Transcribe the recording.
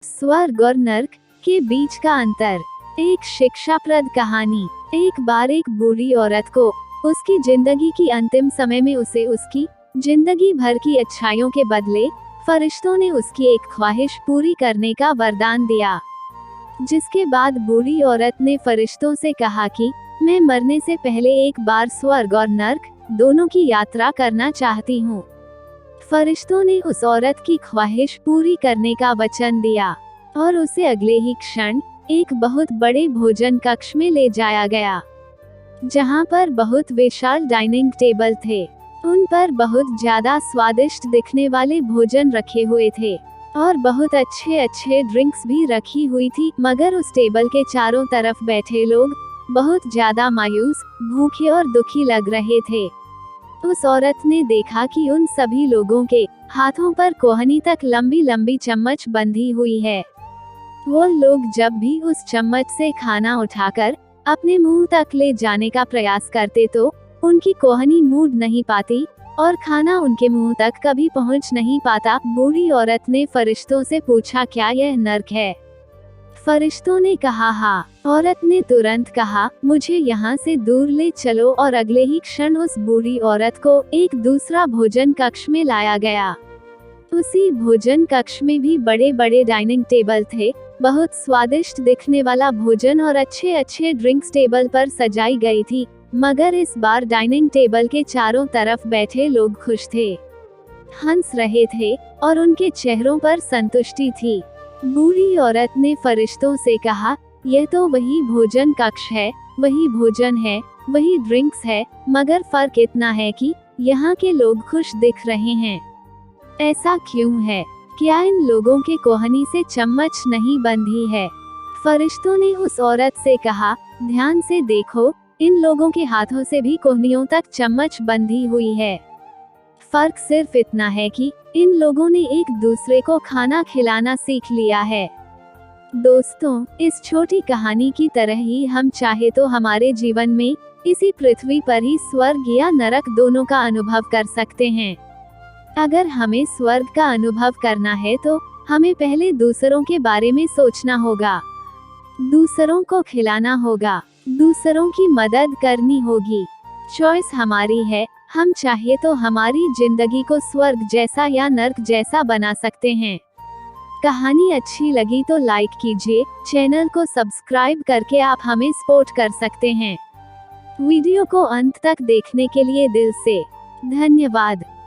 स्वर्ग और नर्क के बीच का अंतर। एक शिक्षाप्रद कहानी। एक बार एक बूढ़ी औरत को उसकी जिंदगी की अंतिम समय में उसे उसकी जिंदगी भर की अच्छाइयों के बदले फरिश्तों ने उसकी एक ख्वाहिश पूरी करने का वरदान दिया। जिसके बाद बूढ़ी औरत ने फरिश्तों से कहा कि मैं मरने से पहले एक बार स्वर्ग और नर्क दोनों की यात्रा करना चाहती हूँ। फरिश्तों ने उस औरत की ख्वाहिश पूरी करने का वचन दिया और उसे अगले ही क्षण एक बहुत बड़े भोजन कक्ष में ले जाया गया, जहाँ पर बहुत विशाल डाइनिंग टेबल थे। उन पर बहुत ज्यादा स्वादिष्ट दिखने वाले भोजन रखे हुए थे और बहुत अच्छे अच्छे ड्रिंक्स भी रखी हुई थी। मगर उस टेबल के चारों तरफ बैठे लोग बहुत ज्यादा मायूस, भूखे और दुखी लग रहे थे। उस औरत ने देखा कि उन सभी लोगों के हाथों पर कोहनी तक लंबी लंबी चम्मच बंधी हुई है। वो लोग जब भी उस चम्मच से खाना उठाकर अपने मुंह तक ले जाने का प्रयास करते तो उनकी कोहनी मुड़ नहीं पाती और खाना उनके मुंह तक कभी पहुंच नहीं पाता। बूढ़ी औरत ने फरिश्तों से पूछा, क्या यह नर्क है? फरिश्तों ने कहा हाँ। औरत ने तुरंत कहा, मुझे यहाँ से दूर ले चलो, और अगले ही क्षण उस बूढ़ी औरत को एक दूसरा भोजन कक्ष में लाया गया। उसी भोजन कक्ष में भी बड़े बड़े डाइनिंग टेबल थे। बहुत स्वादिष्ट दिखने वाला भोजन और अच्छे अच्छे ड्रिंक्स टेबल पर सजाई गई थी। मगर इस बार डाइनिंग टेबल के चारों तरफ बैठे लोग खुश थे, हंस रहे थे और उनके चेहरों पर संतुष्टि थी। बूढ़ी औरत ने फरिश्तों से कहा, यह तो वही भोजन कक्ष है, वही भोजन है, वही ड्रिंक्स है, मगर फर्क इतना है कि यहाँ के लोग खुश दिख रहे हैं। ऐसा क्यों है? क्या इन लोगों के कोहनी से चम्मच नहीं बंधी है? फरिश्तों ने उस औरत से कहा, ध्यान से देखो, इन लोगों के हाथों से भी कोहनियों तक चम्मच बंधी हुई है। फर्क सिर्फ इतना है कि इन लोगों ने एक दूसरे को खाना खिलाना सीख लिया है। दोस्तों, इस छोटी कहानी की तरह ही हम चाहे तो हमारे जीवन में इसी पृथ्वी पर ही स्वर्ग या नरक दोनों का अनुभव कर सकते हैं। अगर हमें स्वर्ग का अनुभव करना है तो हमें पहले दूसरों के बारे में सोचना होगा, दूसरों को खिलाना होगा, दूसरों की मदद करनी होगी। चॉइस हमारी है, हम चाहे तो हमारी जिंदगी को स्वर्ग जैसा या नर्क जैसा बना सकते हैं। कहानी अच्छी लगी तो लाइक कीजिए, चैनल को सब्सक्राइब करके आप हमें सपोर्ट कर सकते हैं। वीडियो को अंत तक देखने के लिए दिल से धन्यवाद।